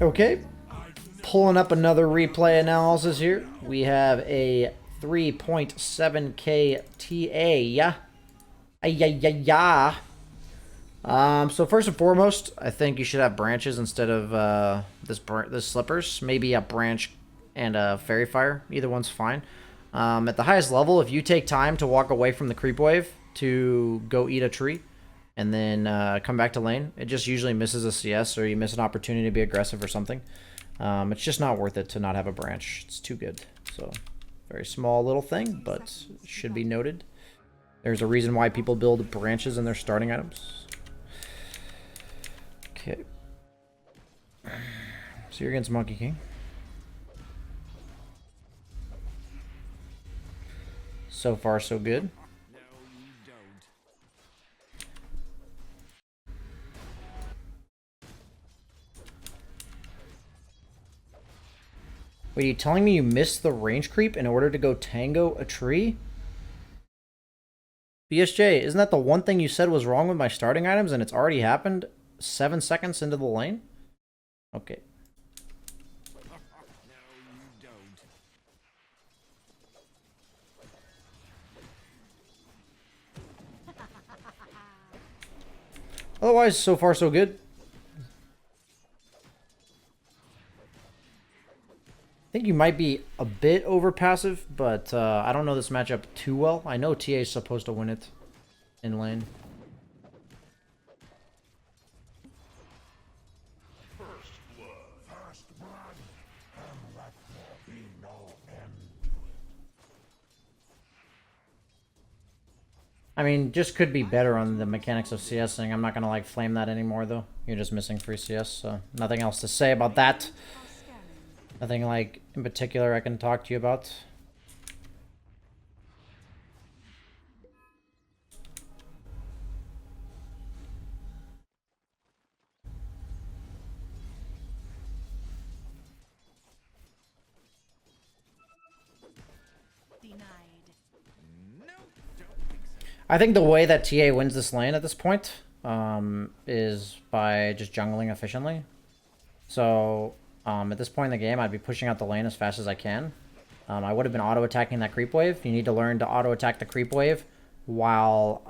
Okay, pulling up another replay analysis here. We have a 3.7k TA. So first and foremost, I think you should have branches instead of this slippers. Maybe a branch and a fairy fire. Either one's fine. At the highest level, if you take time to walk away from the creep wave to go eat a tree and then come back to lane, it just usually misses a CS or you miss an opportunity to be aggressive or something. It's just not worth it to not have a branch. It's too good. So very small little thing, but should be noted. There's a reason why people build branches in their starting items. Okay. So you're against Monkey King. So far, so good. Wait, are you telling me you missed the range creep in order to go tango a tree? BSJ, isn't that the one thing you said was wrong with my starting items and it's already happened 7 seconds into the lane? Okay. Otherwise, so far so good. I think you might be a bit over passive, but I don't know this matchup too well. I know TA is supposed to win it in lane. I mean, just could be better on the mechanics of CSing. I'm not gonna like flame that anymore though. You're just missing free CS, so nothing else to say about that. Nothing like in particular I can talk to you about. I think the way that TA wins this lane at this point is by just jungling efficiently. So at this point in the game, I'd be pushing out the lane as fast as I can. I would have been auto-attacking that creep wave. You need to learn to auto-attack the creep wave while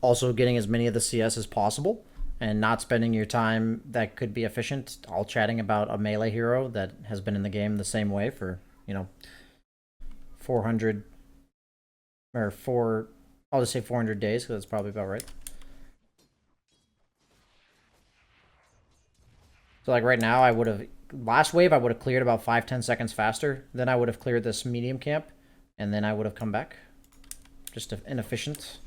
also getting as many of the CS as possible and not spending your time that could be efficient all chatting about a melee hero that has been in the game the same way for, 400 or I'll just say 400 days because that's probably about right. So like right now, last wave I would have cleared about 5-10 seconds faster. Then I would have cleared this medium camp, and then I would have come back. Just inefficient.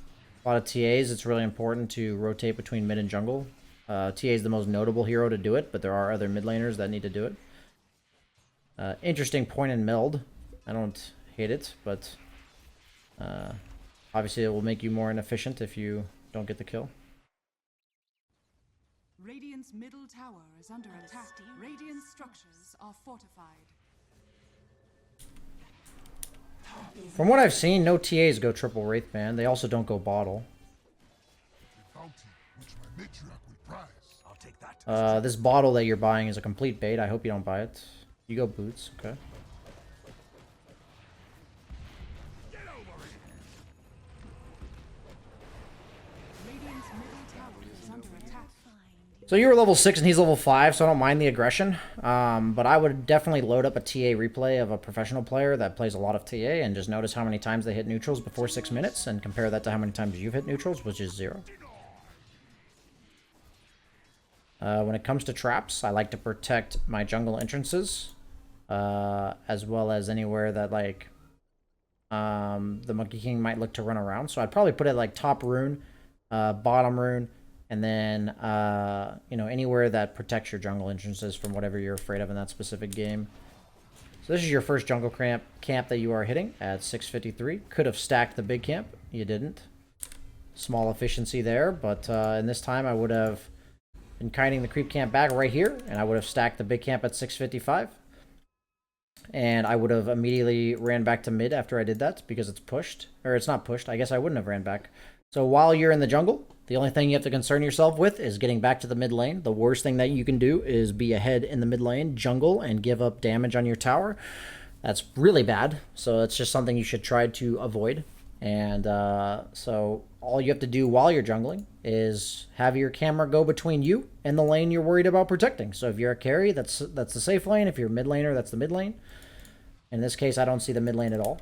A lot of TAs, it's really important to rotate between mid and jungle. TA is the most notable hero to do it, but there are other mid laners that need to do it. Interesting point in meld. I don't hate it, but obviously it will make you more inefficient if you don't get the kill. Radiant's middle tower is under attack. Radiant structures are fortified. From what I've seen, no TAs go triple Wraith Band. They also don't go bottle. This bottle that you're buying is a complete bait. I hope you don't buy it. You go boots, okay. So you were level 6 and he's level 5, so I don't mind the aggression. But I would definitely load up a TA replay of a professional player that plays a lot of TA and just notice how many times they hit neutrals before 6 minutes and compare that to how many times you've hit neutrals, which is 0. When it comes to traps, I like to protect my jungle entrances, as well as anywhere that like the Monkey King might look to run around. So I'd probably put it like top rune, bottom rune, and then, anywhere that protects your jungle entrances from whatever you're afraid of in that specific game. So this is your first jungle camp that you are hitting at 653. Could have stacked the big camp. You didn't. Small efficiency there, but in this time I would have been kiting the creep camp back right here, and I would have stacked the big camp at 655. And I would have immediately ran back to mid after I did that because it's pushed. Or it's not pushed. I guess I wouldn't have ran back. So while you're in the jungle, the only thing you have to concern yourself with is getting back to the mid lane. The worst thing that you can do is be ahead in the mid lane, jungle, and give up damage on your tower. That's really bad. So it's just something you should try to avoid. And so all you have to do while you're jungling is have your camera go between you and the lane you're worried about protecting. So if you're a carry, that's the safe lane. If you're a mid laner, that's the mid lane. In this case, I don't see the mid lane at all.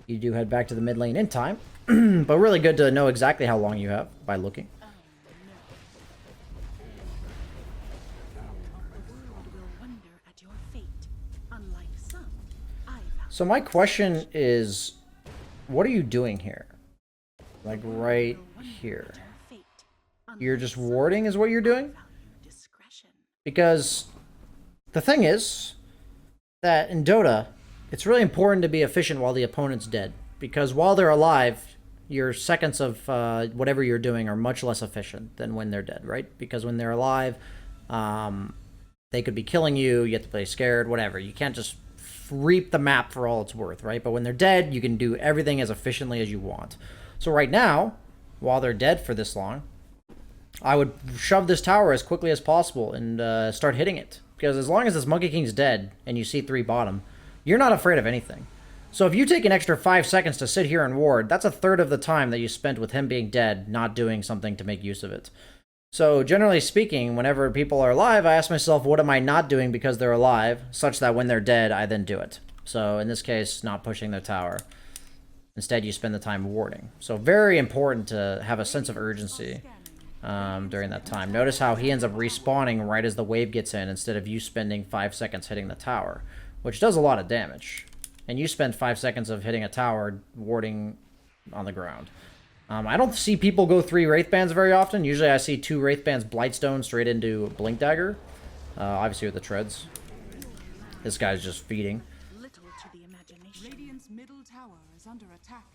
You do head back to the mid lane in time, but really good to know exactly how long you have by looking. So my question is, what are you doing here? Like right here. You're just warding is what you're doing? Because the thing is that in Dota, it's really important to be efficient while the opponent's dead. Because while they're alive, your seconds of whatever you're doing are much less efficient than when they're dead, right? Because when they're alive, they could be killing you, you have to play scared, whatever. You can't just reap the map for all it's worth, right? But when they're dead, you can do everything as efficiently as you want. So right now, while they're dead for this long, I would shove this tower as quickly as possible and start hitting it. Because as long as this Monkey King's dead and you see 3 bottom, you're not afraid of anything. So if you take an extra 5 seconds to sit here and ward, that's a third of the time that you spent with him being dead, not doing something to make use of it. So generally speaking, whenever people are alive, I ask myself, what am I not doing because they're alive, such that when they're dead, I then do it. So in this case, not pushing their tower. Instead, you spend the time warding. So very important to have a sense of urgency during that time. Notice how he ends up respawning right as the wave gets in, instead of you spending 5 seconds hitting the tower, which does a lot of damage. And you spend 5 seconds of hitting a tower warding on the ground. I don't see people go 3 Wraith Bands very often. Usually I see 2 Wraith Bands Blightstone straight into Blink Dagger. Obviously with the treads. This guy's just feeding. Little to the imagination. Radiant's middle tower is under attack.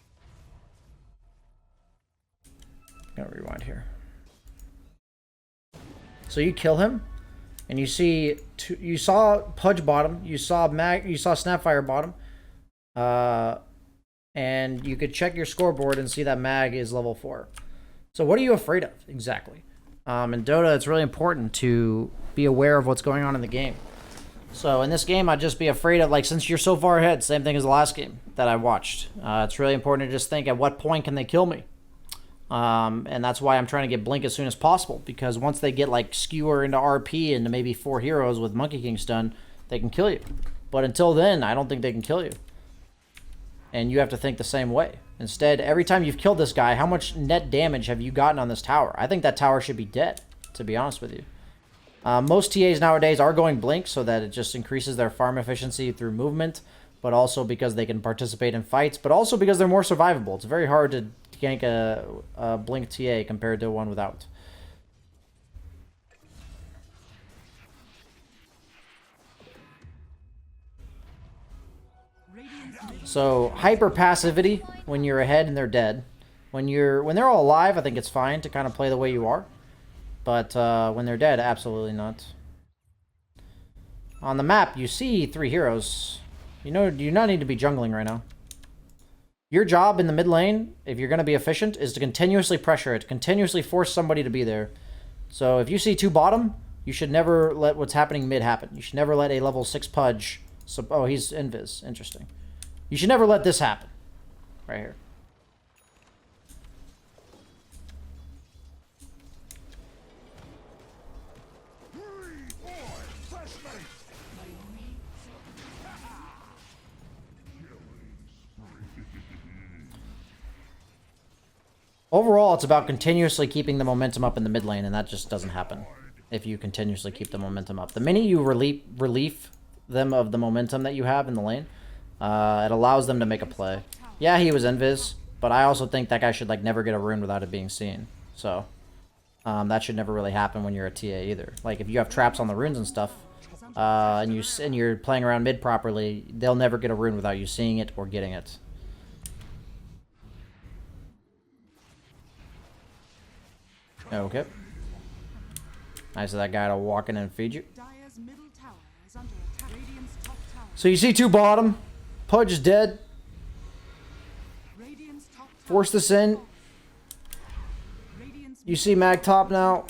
Gonna rewind here. So you kill him, and you see you saw Pudge bottom, you saw Snapfire bottom, and you could check your scoreboard and see that Mag is level 4. So what are you afraid of exactly? In Dota, it's really important to be aware of what's going on in the game. So in this game, I'd just be afraid of, like, since you're so far ahead, same thing as the last game that I watched. It's really important to just think, at what point can they kill me? And that's why I'm trying to get Blink as soon as possible, because once they get like Skewer into RP into maybe 4 heroes with Monkey King stun, they can kill you. But until then, I don't think they can kill you. And you have to think the same way. Instead, every time you've killed this guy, how much net damage have you gotten on this tower? I think that tower should be dead, to be honest with you. Most TAs nowadays are going Blink so that it just increases their farm efficiency through movement, but also because they can participate in fights, but also because they're more survivable. It's very hard to gank a Blink TA compared to one without. So hyper passivity when you're ahead and they're dead. When they're all alive, I think it's fine to kind of play the way you are. But when they're dead, absolutely not. On the map, you see 3 heroes. You do not need to be jungling right now. Your job in the mid lane, if you're going to be efficient, is to continuously pressure it, continuously force somebody to be there. So if you see 2 bottom, you should never let what's happening mid happen. You should never let a level 6 Pudge... oh, he's invis. Interesting. You should never let this happen. Right here. Overall, it's about continuously keeping the momentum up in the mid lane, and that just doesn't happen if you continuously keep the momentum up. The minute you relieve them of the momentum that you have in the lane, it allows them to make a play. Yeah, he was invis, but I also think that guy should like never get a rune without it being seen. So that should never really happen when you're a TA either. Like if you have traps on the runes and stuff, and you're playing around mid properly, they'll never get a rune without you seeing it or getting it. Okay. Nice of that guy to walk in and feed you. So you see 2 bottom. Pudge is dead. Force this in. You see mag top now.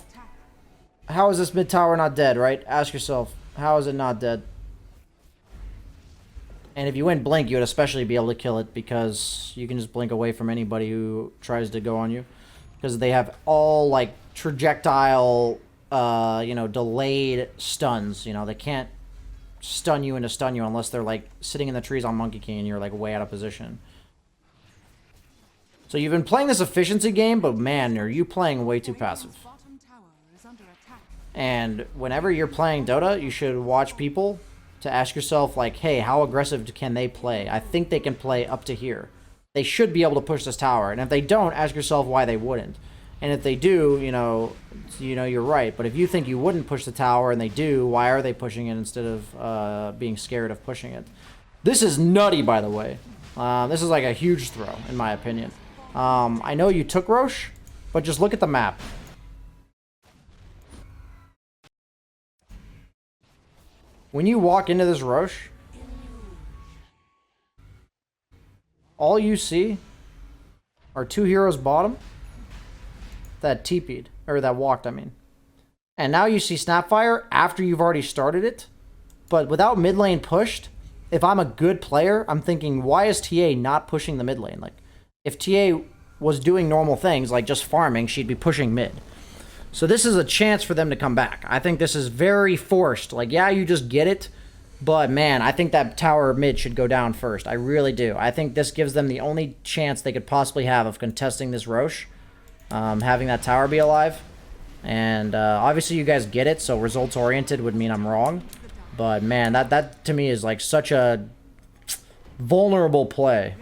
How is this mid tower not dead, right? Ask yourself, how is it not dead? And if you went blink, you would especially be able to kill it because you can just blink away from anybody who tries to go on you. Because they have all, like, trajectile, you know, delayed stuns. You know, they can't stun you into stun you unless they're, like, sitting in the trees on Monkey King and you're, like, way out of position. So you've been playing this efficiency game, but man, are you playing way too passive. And whenever you're playing Dota, you should watch people to ask yourself, like, hey, how aggressive can they play? I think they can play up to here. They should be able to push this tower. And if they don't, ask yourself why they wouldn't. And if they do, you know, you're right. But if you think you wouldn't push the tower and they do, why are they pushing it instead of being scared of pushing it? This is nutty, by the way. This is like a huge throw, in my opinion. I know you took Rosh, but just look at the map. When you walk into this Rosh, all you see are 2 heroes bottom that TP'd, or that walked, I mean. And now you see Snapfire after you've already started it, but without mid lane pushed, if I'm a good player, I'm thinking, why is TA not pushing the mid lane? Like, if TA was doing normal things, like just farming, she'd be pushing mid. So this is a chance for them to come back. I think this is very forced. Like, yeah, you just get it, but man, I think that tower mid should go down first. I really do. I think this gives them the only chance they could possibly have of contesting this Rosh, having that tower be alive. And obviously you guys get it, so results-oriented would mean I'm wrong. But man, that to me is like such a vulnerable play.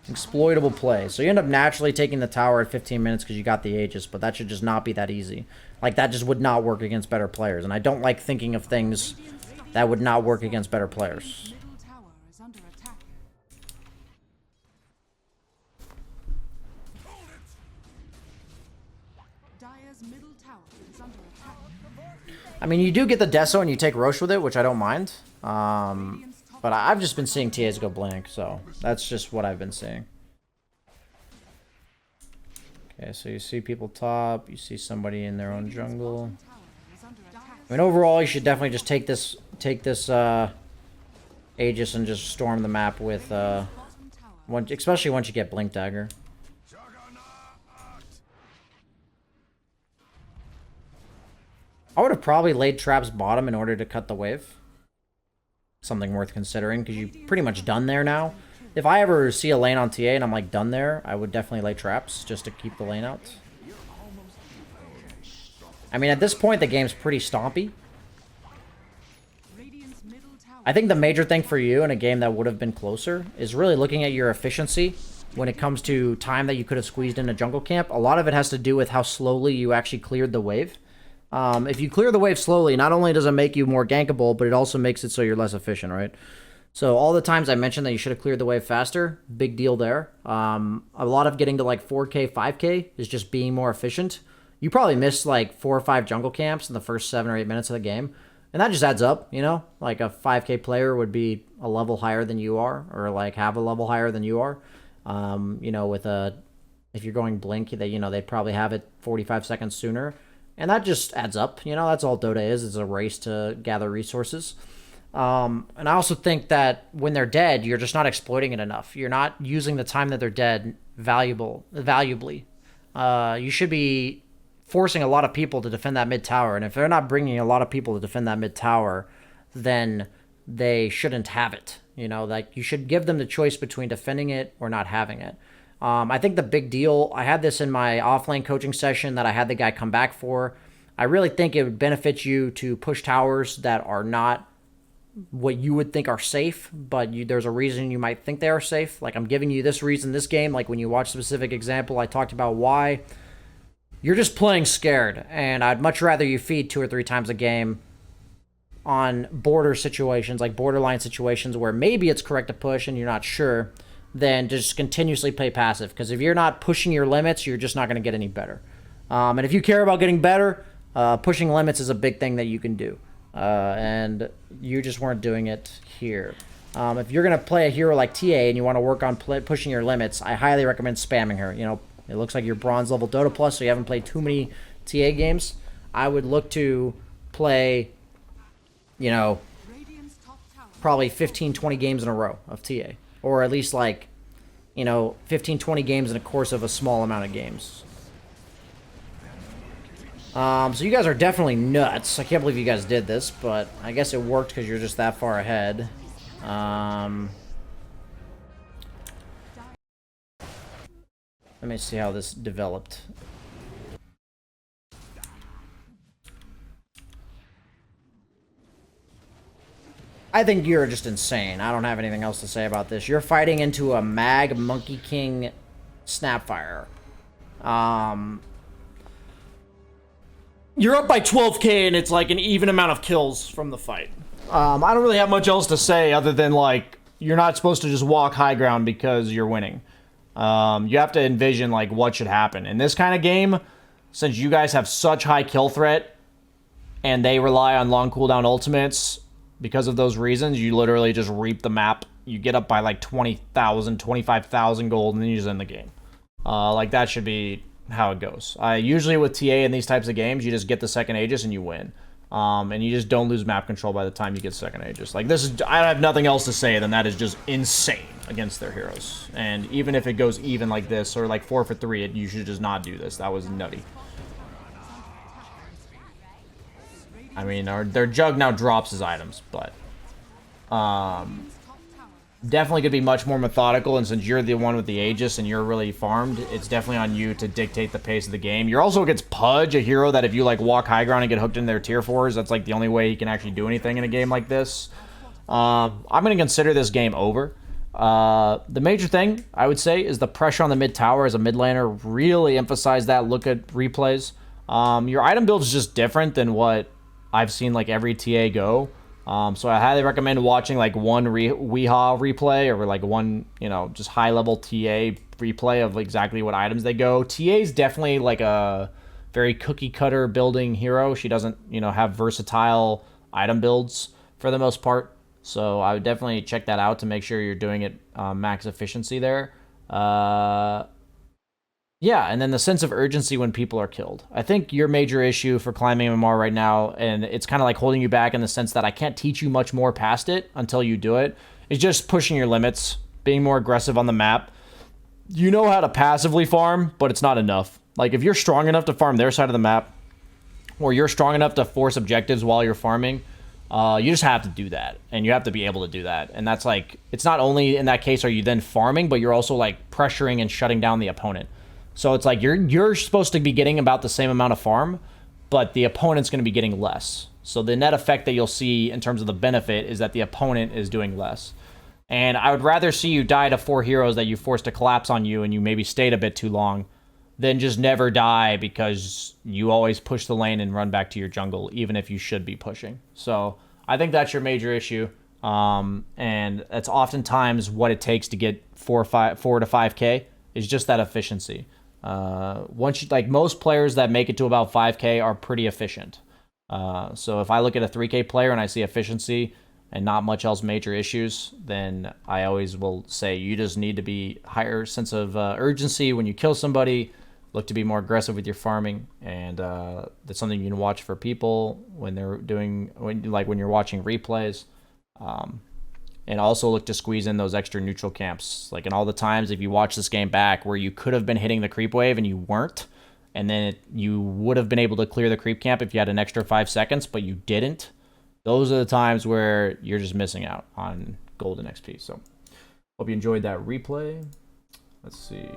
Exploitable play. So you end up naturally taking the tower at 15 minutes because you got the Aegis, but that should just not be that easy. Like, that just would not work against better players. And I don't like thinking of things that would not work against better players. I mean, you do get the Deso and you take Rosh with it, which I don't mind. But I've just been seeing TAs go blank, so that's just what I've been seeing. Okay, so you see people top, you see somebody in their own jungle. I mean, overall, you should definitely just take this Aegis and just storm the map with, especially once you get Blink Dagger. I would have probably laid traps bottom in order to cut the wave. Something worth considering, because you're pretty much done there now. If I ever see a lane on TA and I'm like done there, I would definitely lay traps just to keep the lane out. I mean, at this point, the game's pretty stompy. I think the major thing for you in a game that would have been closer is really looking at your efficiency when it comes to time that you could have squeezed in a jungle camp. A lot of it has to do with how slowly you actually cleared the wave. If you clear the wave slowly, not only does it make you more gankable, but it also makes it so you're less efficient, right? So all the times I mentioned that you should have cleared the wave faster, big deal there. A lot of getting to like 4K, 5K is just being more efficient. You probably missed like 4 or 5 jungle camps in the first 7 or 8 minutes of the game. And that just adds up, you know? Like a 5K player would be a level higher than you are, or like have a level higher than you are. You know, with if you're going blink, they'd probably have it 45 seconds sooner. And that just adds up, you know, that's all Dota is. It's a race to gather resources. And I also think that when they're dead, you're just not exploiting it enough. You're not using the time that they're dead valuably. You should be forcing a lot of people to defend that mid tower. And if they're not bringing a lot of people to defend that mid tower, then they shouldn't have it. You know, like you should give them the choice between defending it or not having it. I think the big deal, I had this in my offlane coaching session that I had the guy come back for. I really think it would benefit you to push towers that are not what you would think are safe, but there's a reason you might think they are safe. Like, I'm giving you this reason this game. Like, when you watch a specific example, I talked about why. You're just playing scared, and I'd much rather you feed 2 or 3 times a game on border situations, like borderline situations where maybe it's correct to push and you're not sure, than just continuously play passive. Because if you're not pushing your limits, you're just not going to get any better. And if you care about getting better, pushing limits is a big thing that you can do. And you just weren't doing it here. If you're going to play a hero like TA and you want to work on pushing your limits, I highly recommend spamming her. You know, it looks like you're bronze level Dota plus, so you haven't played too many TA games. I would look to play, you know, probably 15, 20 games in a row of TA. Or at least like, you know, 15, 20 games in a course of a small amount of games. So you guys are definitely nuts. I can't believe you guys did this, but I guess it worked because you're just that far ahead. Let me see how this developed. I think you're just insane. I don't have anything else to say about this. You're fighting into a Mag Monkey King Snapfire. You're up by 12k and it's like an even amount of kills from the fight. I don't really have much else to say other than like you're not supposed to just walk high ground because you're winning. You have to envision like what should happen. In this kind of game, since you guys have such high kill threat and they rely on long cooldown ultimates, because of those reasons, you literally just reap the map. You get up by like 20,000, 25,000 gold, and then you just end the game. Like that should be how it goes. Usually with TA in these types of games, you just get the second Aegis and you win. And you just don't lose map control by the time you get second Aegis. Like this is, I have nothing else to say than that is just insane against their heroes. And even if it goes even like this, or like 4 for 3, you should just not do this. That was nutty. I mean, their Jug now drops his items, but definitely could be much more methodical, and since you're the one with the Aegis and you're really farmed, it's definitely on you to dictate the pace of the game. You're also against Pudge, a hero that if you like walk high ground and get hooked in their tier 4s, that's like the only way he can actually do anything in a game like this. I'm going to consider this game over. The major thing, I would say, is the pressure on the mid tower as a mid laner. Really emphasize that. Look at replays. Your item build is just different than what I've seen like every TA go. So I highly recommend watching like one Weehaw replay or like one, you know, just high level TA replay of exactly what items they go. TA is definitely like a very cookie cutter building hero. She doesn't, you know, have versatile item builds for the most part. So I would definitely check that out to make sure you're doing it max efficiency there. Yeah, and then the sense of urgency when people are killed. I think your major issue for climbing MMR right now, and it's kind of like holding you back in the sense that I can't teach you much more past it until you do it, is just pushing your limits, being more aggressive on the map. You know how to passively farm, but it's not enough. Like, if you're strong enough to farm their side of the map, or you're strong enough to force objectives while you're farming, you just have to do that, and you have to be able to do that. And that's like, it's not only in that case are you then farming, but you're also like pressuring and shutting down the opponent. So it's like you're supposed to be getting about the same amount of farm, but the opponent's going to be getting less. So the net effect that you'll see in terms of the benefit is that the opponent is doing less. And I would rather see you die to 4 heroes that you forced to collapse on you and you maybe stayed a bit too long than just never die because you always push the lane and run back to your jungle, even if you should be pushing. So I think that's your major issue. And that's oftentimes what it takes to get 4 to 5k is just that efficiency. Once you, like most players that make it to about 5k are pretty efficient. So if I look at a 3k player and I see efficiency and not much else major issues, then I always will say you just need to be higher sense of urgency when you kill somebody. Look to be more aggressive with your farming, and that's something you can watch for people when they're doing when you're watching replays. And also look to squeeze in those extra neutral camps. Like in all the times, if you watch this game back where you could have been hitting the creep wave and you weren't, and then you would have been able to clear the creep camp if you had an extra 5 seconds, but you didn't. Those are the times where you're just missing out on golden XP. So hope you enjoyed that replay. Let's see.